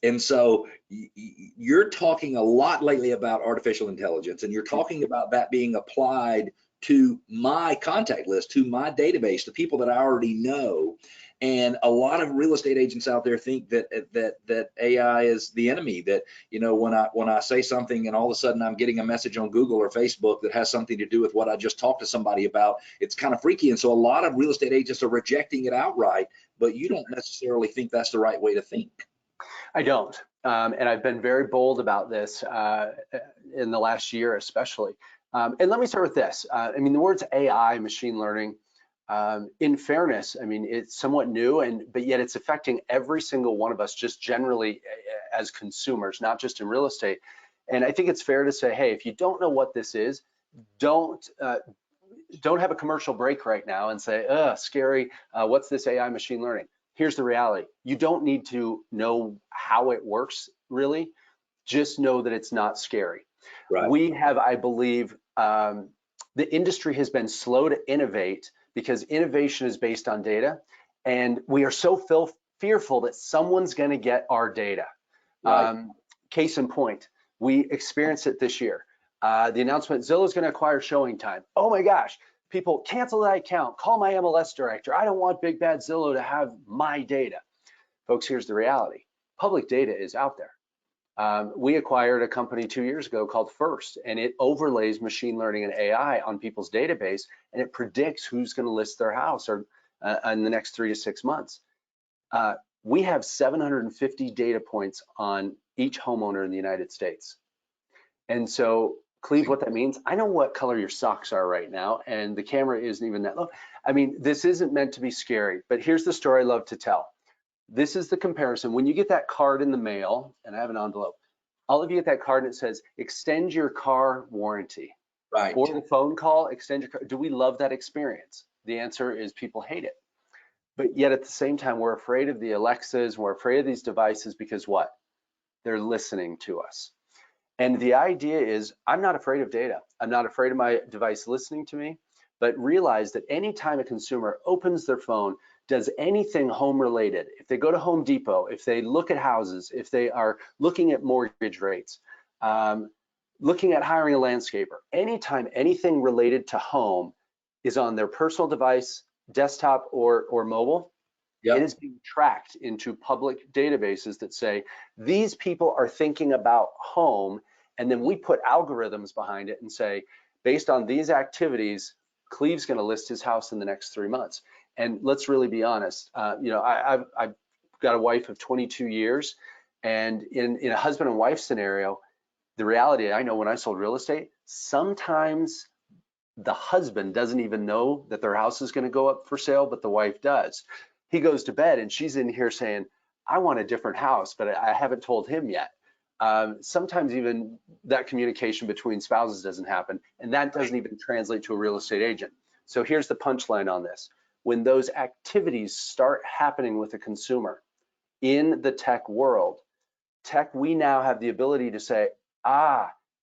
And so you're talking a lot lately about artificial intelligence, and you're talking about that being applied to my contact list, to my database, the people that I already know. And a lot of real estate agents out there think that AI is the enemy, that, you know, when I say something and all of a sudden I'm getting a message on Google or Facebook that has something to do with what I just talked to somebody about, it's kind of freaky. And so a lot of real estate agents are rejecting it outright, but you don't necessarily think that's the right way to think. I don't. And I've been very bold about this in the last year, especially. And let me start with this. I mean, the words AI, machine learning, in fairness, I mean, it's somewhat new, but yet it's affecting every single one of us just generally as consumers, not just in real estate. And I think it's fair to say, hey, if you don't know what this is, don't have a commercial break right now and say, scary, what's this AI machine learning? Here's the reality. You don't need to know how it works, really. Just know that it's not scary. Right. We have, I believe, the industry has been slow to innovate because innovation is based on data, and we are so fearful that someone's going to get our data. Right. Case in point, we experienced it this year. The announcement, Zillow's going to acquire Showing Time. Oh my gosh, people, cancel that account, call my MLS director. I don't want big bad Zillow to have my data. Folks, here's the reality. Public data is out there. We acquired a company 2 years ago called First, and it overlays machine learning and AI on people's database, and it predicts who's going to list their house or in the next 3 to 6 months. We have 750 data points on each homeowner in the United States. And so, Cleve, what that means, I know what color your socks are right now, and the camera isn't even that low. I mean, this isn't meant to be scary, but here's the story I love to tell. This is the comparison. When you get that card in the mail, and I have an envelope, all of you get that card and it says, extend your car warranty. Right. Or the phone call, extend your car. Do we love that experience? The answer is people hate it. But yet at the same time, we're afraid of the Alexas, we're afraid of these devices because what? They're listening to us. And the idea is, I'm not afraid of data. I'm not afraid of my device listening to me, but realize that anytime a consumer opens their phone, does anything home related, if they go to Home Depot, if they look at houses, if they are looking at mortgage rates, looking at hiring a landscaper, anytime anything related to home is on their personal device, desktop or mobile, Yep. It is being tracked into public databases that say, these people are thinking about home, and then we put algorithms behind it and say, based on these activities, Cleve's gonna list his house in the next 3 months. And let's really be honest, you know, I've got a wife of 22 years, and in a husband and wife scenario, the reality, I know when I sold real estate, sometimes the husband doesn't even know that their house is gonna go up for sale, but the wife does. He goes to bed and she's in here saying, I want a different house, but I haven't told him yet. Sometimes even that communication between spouses doesn't happen, and that doesn't even translate to a real estate agent. So here's the punchline on this. When those activities start happening with a consumer in the tech world, we now have the ability to say,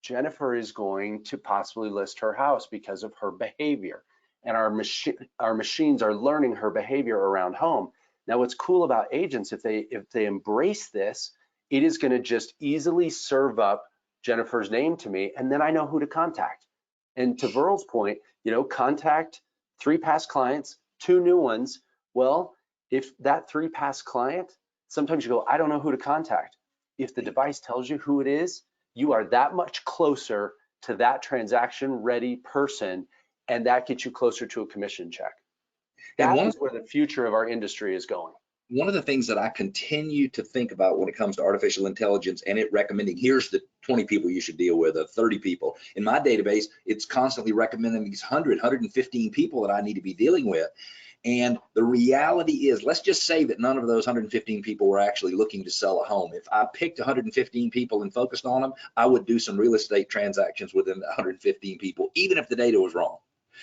Jennifer is going to possibly list her house because of her behavior. And our machines are learning her behavior around home. Now, what's cool about agents, if they embrace this, it is going to just easily serve up Jennifer's name to me, and then I know who to contact. And to Verl's point, you know, contact 3 past clients, 2 new ones. Well, if that 3 past client, sometimes you go, I don't know who to contact. If the device tells you who it is, you are that much closer to that transaction-ready person, and that gets you closer to a commission check. That is where the future of our industry is going. One of the things that I continue to think about when it comes to artificial intelligence and it recommending, here's the 20 people you should deal with, or 30 people. In my database, it's constantly recommending these 115 people that I need to be dealing with. And the reality is, let's just say that none of those 115 people were actually looking to sell a home. If I picked 115 people and focused on them, I would do some real estate transactions within the 115 people, even if the data was wrong.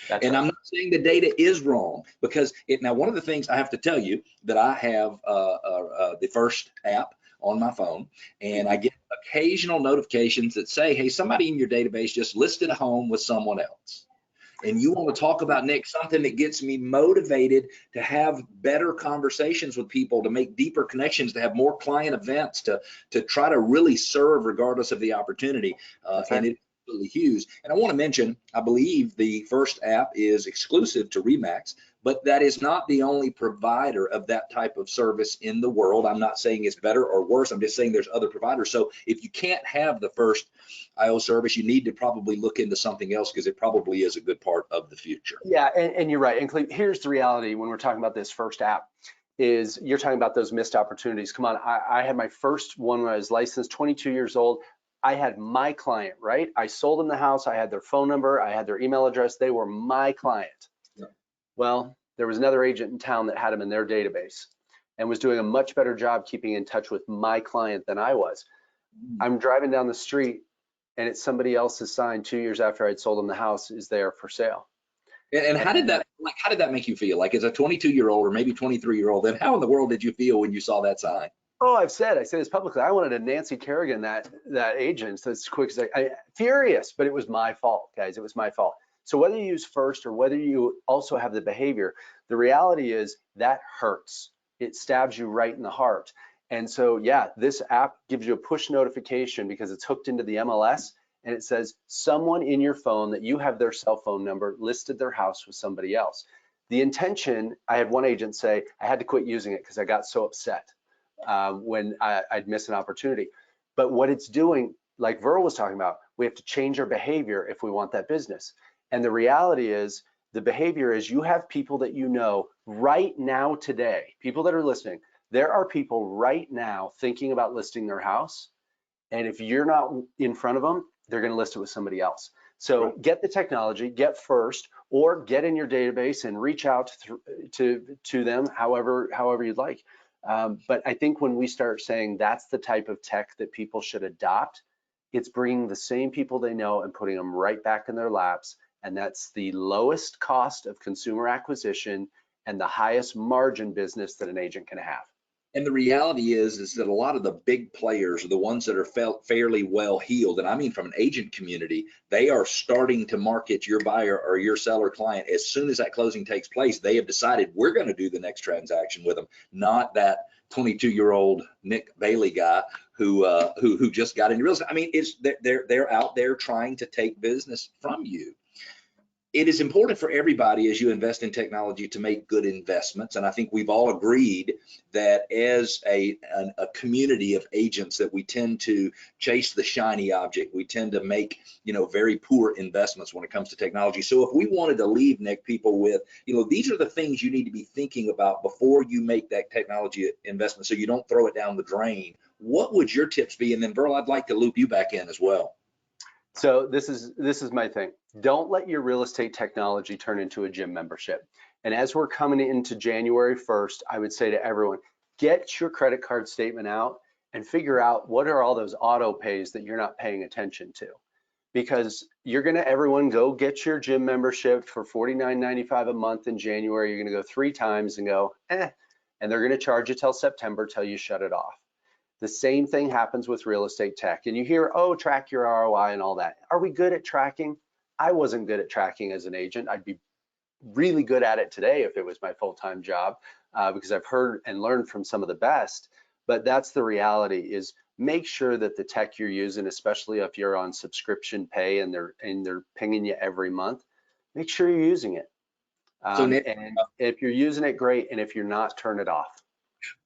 That's and right. I'm not saying the data is wrong, because now one of the things I have to tell you that I have the First app on my phone, and I get occasional notifications that say, hey, somebody in your database just listed a home with someone else. And you want to talk about, Nick, something that gets me motivated to have better conversations with people, to make deeper connections, to have more client events, to try to really serve regardless of the opportunity. And it's absolutely huge. And I want to mention, I believe the first app is exclusive to RE/MAX, but that is not the only provider of that type of service in the world. I'm not saying it's better or worse. I'm just saying there's other providers. So if you can't have the first IO service, you need to probably look into something else, because it probably is a good part of the future. Yeah, and you're right. And Cleve, here's the reality when we're talking about this first app, is you're talking about those missed opportunities. Come on, I had my first one when I was licensed, 22 years old. I had my client, right? I sold them the house. I had their phone number. I had their email address. They were my client. Yeah. Well, there was another agent in town that had them in their database and was doing a much better job keeping in touch with my client than I was. I'm driving down the street and it's somebody else's sign 2 years after I'd sold them the house is there for sale. And how did that make you feel? Like, as a 22-year-old or maybe 23-year-old, then how in the world did you feel when you saw that sign? Oh, I said this publicly. I wanted a Nancy Kerrigan that agent so as quick as I furious, but it was my fault, guys. It was my fault. So whether you use first or whether you also have the behavior, the reality is that hurts. It stabs you right in the heart. And so, yeah, this app gives you a push notification because it's hooked into the MLS, and it says someone in your phone that you have their cell phone number listed their house with somebody else. The intention, I had one agent say, I had to quit using it because I got so upset when I'd miss an opportunity. But what it's doing, like Verl was talking about, we have to change our behavior if we want that business. And the reality is, the behavior is you have people that you know right now today, people that are listening, there are people right now thinking about listing their house. And if you're not in front of them, they're going to list it with somebody else. So right. Get the technology, get first, or get in your database and reach out to them however you'd like. But I think when we start saying that's the type of tech that people should adopt, it's bringing the same people they know and putting them right back in their laps. And that's the lowest cost of consumer acquisition and the highest margin business that an agent can have. And the reality is that a lot of the big players are the ones that are fairly well heeled. And I mean, from an agent community, they are starting to market your buyer or your seller client as soon as that closing takes place. They have decided we're going to do the next transaction with them, not that 22-year-old Nick Bailey guy who just got into real estate. I mean, they're out there trying to take business from you. It is important for everybody as you invest in technology to make good investments. And I think we've all agreed that as a community of agents that we tend to chase the shiny object. We tend to make, very poor investments when it comes to technology. So if we wanted to leave, Nick, people with, these are the things you need to be thinking about before you make that technology investment so you don't throw it down the drain, what would your tips be? And then Verl, I'd like to loop you back in as well. So this is my thing. Don't let your real estate technology turn into a gym membership. And as we're coming into January 1st, I would say to everyone, get your credit card statement out and figure out what are all those auto pays that you're not paying attention to. Because everyone go get your gym membership for $49.95 a month in January. You're gonna go 3 times and go, and they're gonna charge you till September till you shut it off. The same thing happens with real estate tech. And you hear, oh, track your ROI and all that. Are we good at tracking? I wasn't good at tracking as an agent. I'd be really good at it today if it was my full-time job because I've heard and learned from some of the best. But that's the reality is make sure that the tech you're using, especially if you're on subscription pay and they're pinging you every month, make sure you're using it. And if you're using it, great. And if you're not, turn it off.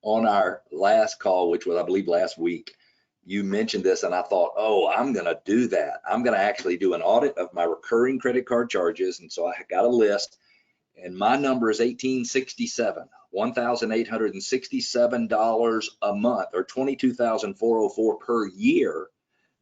On our last call, which was, I believe, last week, you mentioned this and I thought, oh, I'm going to do that. I'm going to actually do an audit of my recurring credit card charges. And so I got a list and my number is $1,867 a month, or $22,404 per year,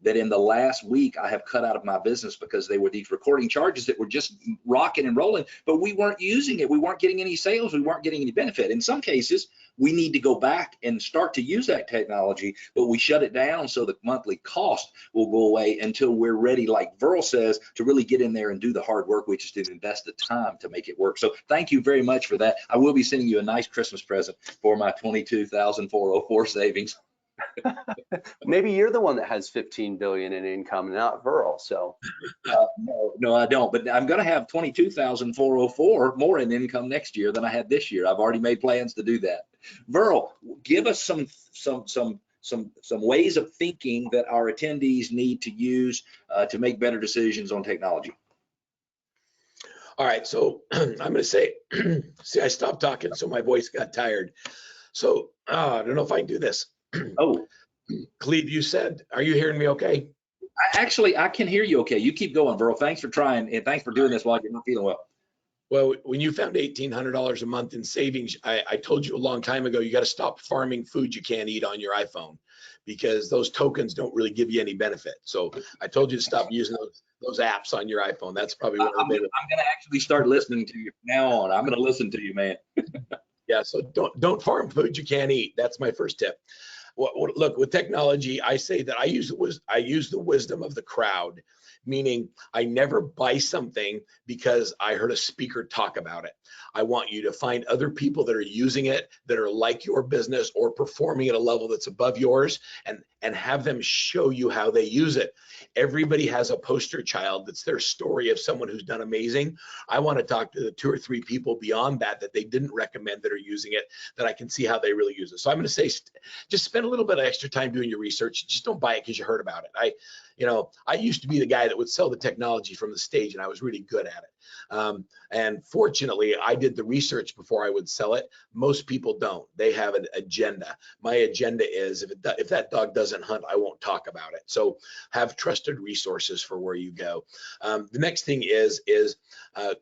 that in the last week I have cut out of my business because they were these recording charges that were just rocking and rolling, but we weren't using it. We weren't getting any sales. We weren't getting any benefit. In some cases, we need to go back and start to use that technology, but we shut it down so the monthly cost will go away until we're ready, like Verl says, to really get in there and do the hard work, which is to invest the time to make it work. So thank you very much for that. I will be sending you a nice Christmas present for my $22,404 savings. Maybe you're the one that has 15 billion in income, not Verl. So no, I don't. But I'm going to have 22,404 more in income next year than I had this year. I've already made plans to do that. Verl, give us some ways of thinking that our attendees need to use to make better decisions on technology. All right, so I'm going to say, see, I stopped talking, so my voice got tired. So I don't know if I can do this. Oh, Cleve, you said, are you hearing me okay? I can hear you okay. You keep going, Burl. Thanks for trying, and thanks for doing this while you're not feeling well. Well, when you found $1,800 a month in savings, I told you a long time ago, you got to stop farming food you can't eat on your iPhone, because those tokens don't really give you any benefit. So I told you to stop using those apps on your iPhone. That's probably one of the I'm going to actually start listening to you from now on. I'm going to listen to you, man. Yeah, so don't farm food you can't eat. That's my first tip. Look, with technology, I say that I use the wisdom of the crowd, meaning I never buy something because I heard a speaker talk about it. I want you to find other people that are using it, that are like your business or performing at a level that's above yours, and have them show you how they use it. Everybody has a poster child that's their story of someone who's done amazing. I want to talk to the 2 or 3 people beyond that they didn't recommend that are using it, that I can see how they really use it. So I'm going to say, just spend a little bit of extra time doing your research. Just don't buy it because you heard about it. I used to be the guy that would sell the technology from the stage, and I was really good at it. And fortunately, I did the research before I would sell it. Most people don't. They have an agenda. My agenda is if that dog doesn't hunt, I won't talk about it. So have trusted resources for where you go. The next thing is I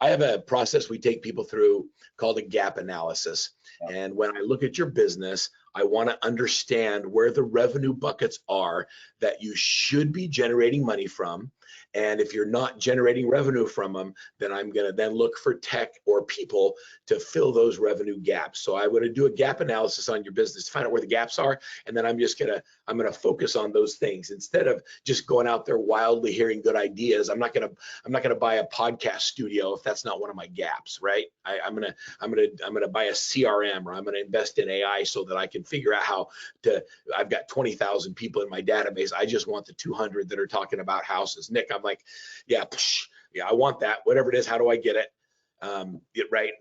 have a process we take people through called a gap analysis. And when I look at your business, I want to understand where the revenue buckets are that you should be generating money from. And if you're not generating revenue from them, then I'm going to then look for tech or people to fill those revenue gaps. So I want to do a gap analysis on your business to find out where the gaps are, and then I'm going to focus on those things instead of just going out there wildly hearing good ideas. I'm not going to buy a podcast studio if that's not one of my gaps, right? I'm going to buy a CRM, or I'm going to invest in AI so that I can figure out how to. I've got 20,000 people in my database. I just want the 200 that are talking about houses. Nick, I'm like, yeah, I want that. Whatever it is, how do I get it? Right?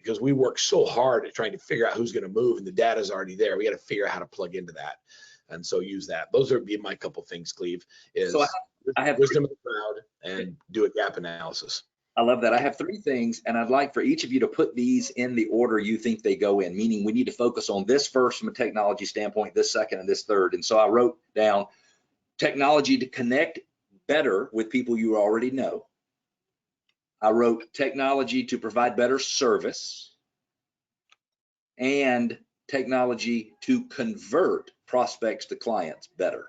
Because we work so hard at trying to figure out who's going to move, and the data's already there. We got to figure out how to plug into that, and so use that. Those would be my couple things, Cleve. So I have wisdom of the crowd and do a gap analysis. I love that. I have 3 things, and I'd like for each of you to put these in the order you think they go in, meaning we need to focus on this first from a technology standpoint, this second, and this third. And so I wrote down technology to connect better with people you already know. I wrote technology to provide better service, and technology to convert prospects to clients better.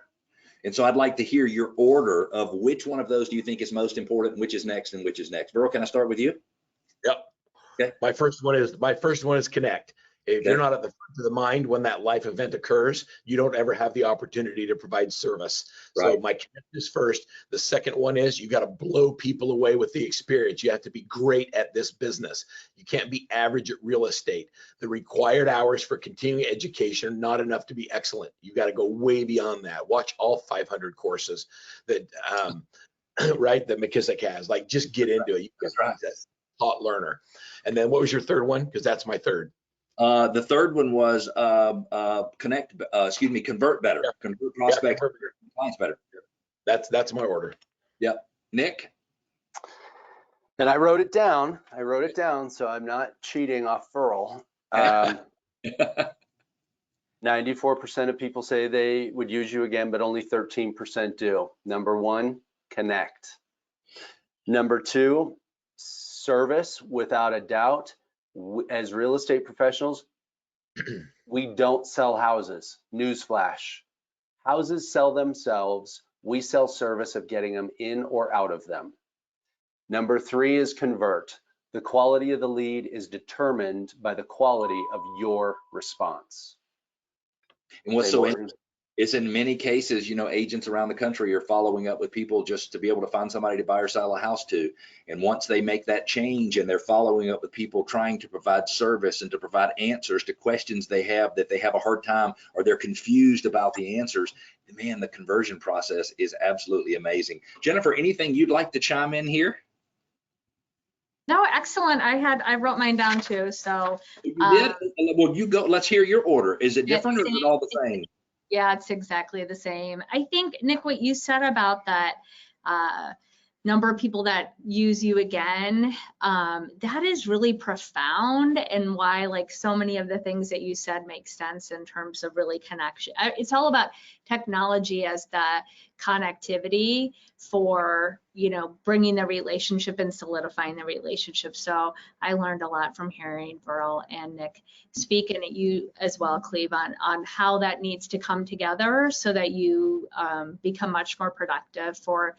And so I'd like to hear your order of which one of those do you think is most important, which is next, and which is next. Burl, can I start with you? Yep. Okay. My first one is connect. If you're not at the front of the mind when that life event occurs, you don't ever have the opportunity to provide service. Right. So my connect is first. The second one is you got to blow people away with the experience. You have to be great at this business. You can't be average at real estate. The required hours for continuing education are not enough to be excellent. You got to go way beyond that. Watch all 500 courses that right, that McKissick has. Like, just get into it. You got to be a hot learner. And then what was your third one? Because that's my third. The third one was convert better, convert prospects, clients better. That's my order. Yep. Nick? And I wrote it down, so I'm not cheating off Furl. 94% of people say they would use you again, but only 13% do. Number 1, connect. Number 2, service, without a doubt. As real estate professionals, we don't sell houses. Newsflash. Houses sell themselves. We sell service of getting them in or out of them. Number 3 is convert. The quality of the lead is determined by the quality of your response. And what's so interesting is in many cases, agents around the country are following up with people just to be able to find somebody to buy or sell a house to. And once they make that change and they're following up with people trying to provide service and to provide answers to questions they have that they have a hard time, or they're confused about the answers, man, the conversion process is absolutely amazing. Jennifer, anything you'd like to chime in here? No, excellent. I wrote mine down too. So you did? Well, you go. Let's hear your order. Is it different or is it all the same? Yeah, it's exactly the same. I think, Nick, what you said about that number of people that use you again, that is really profound, and why like so many of the things that you said make sense in terms of really connection. It's all about technology as the connectivity for, you know, bringing the relationship and solidifying the relationship. So I learned a lot from hearing Verl and Nick speak, and you as well, Cleve, on how that needs to come together so that you become much more productive for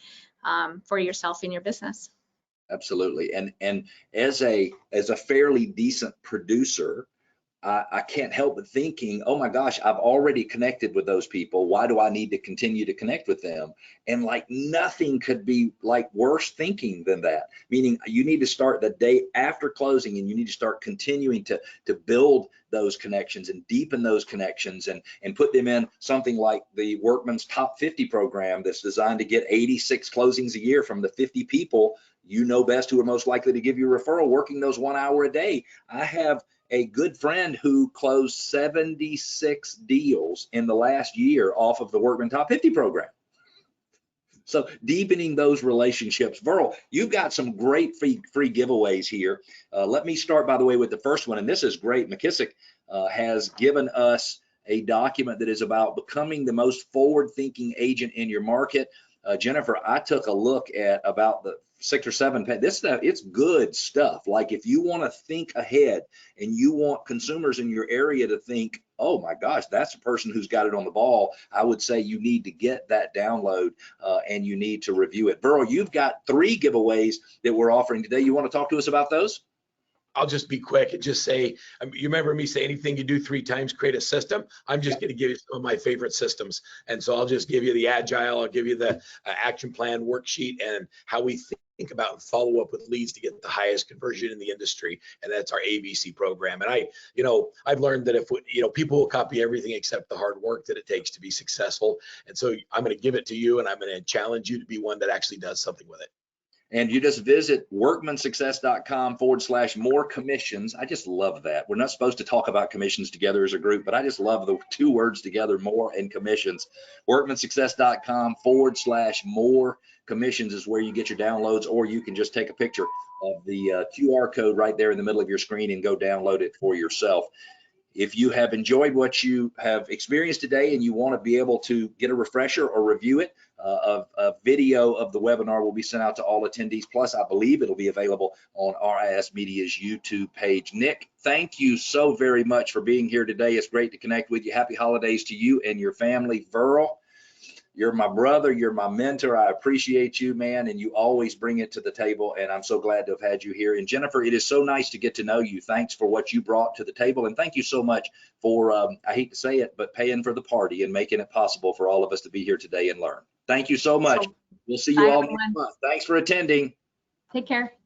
yourself and your business. Absolutely. And as a fairly decent producer, I can't help but thinking, oh my gosh, I've already connected with those people. Why do I need to continue to connect with them? And like nothing could be like worse thinking than that. Meaning you need to start the day after closing, and you need to start continuing to build those connections and deepen those connections, and put them in something like the Workman's Top 50 program that's designed to get 86 closings a year from the 50 people you know best who are most likely to give you a referral, working those 1 hour a day. I have a good friend who closed 76 deals in the last year off of the Workman Top 50 program. So deepening those relationships. Verl, you've got some great free giveaways here. Let me start, by the way, with the first one, and this is great. McKissick has given us a document that is about becoming the most forward-thinking agent in your market. Jennifer, I took a look at about the 6 or 7 pages. This stuff, it's good stuff. Like if you want to think ahead and you want consumers in your area to think, oh my gosh, that's a person who's got it on the ball, I would say you need to get that download and you need to review it. Verl, you've got 3 giveaways that we're offering today. You want to talk to us about those? I'll just be quick and just say, you remember me say anything you do 3 times, create a system. I'm just going to give you some of my favorite systems. And so I'll just give you the agile, I'll give you the action plan worksheet, and how we think about and follow up with leads to get the highest conversion in the industry. And that's our ABC program. And I've learned that if people will copy everything except the hard work that it takes to be successful. And so I'm going to give it to you, and I'm going to challenge you to be one that actually does something with it. And you just visit workmansuccess.com/more commissions. I just love that. We're not supposed to talk about commissions together as a group, but I just love the 2 words together, more and commissions. Workmansuccess.com/more commissions is where you get your downloads, or you can just take a picture of the QR code right there in the middle of your screen and go download it for yourself. If you have enjoyed what you have experienced today and you want to be able to get a refresher or review it, a video of the webinar will be sent out to all attendees. Plus, I believe it'll be available on RISmedia's YouTube page. Nick, thank you so very much for being here today. It's great to connect with you. Happy holidays to you and your family. Verl, you're my brother, you're my mentor. I appreciate you, man, and you always bring it to the table, and I'm so glad to have had you here. And Jennifer, it is so nice to get to know you. Thanks for what you brought to the table, and thank you so much for, I hate to say it, but paying for the party and making it possible for all of us to be here today and learn. Thank you so much. We'll see you all next month. Thanks for attending. Take care.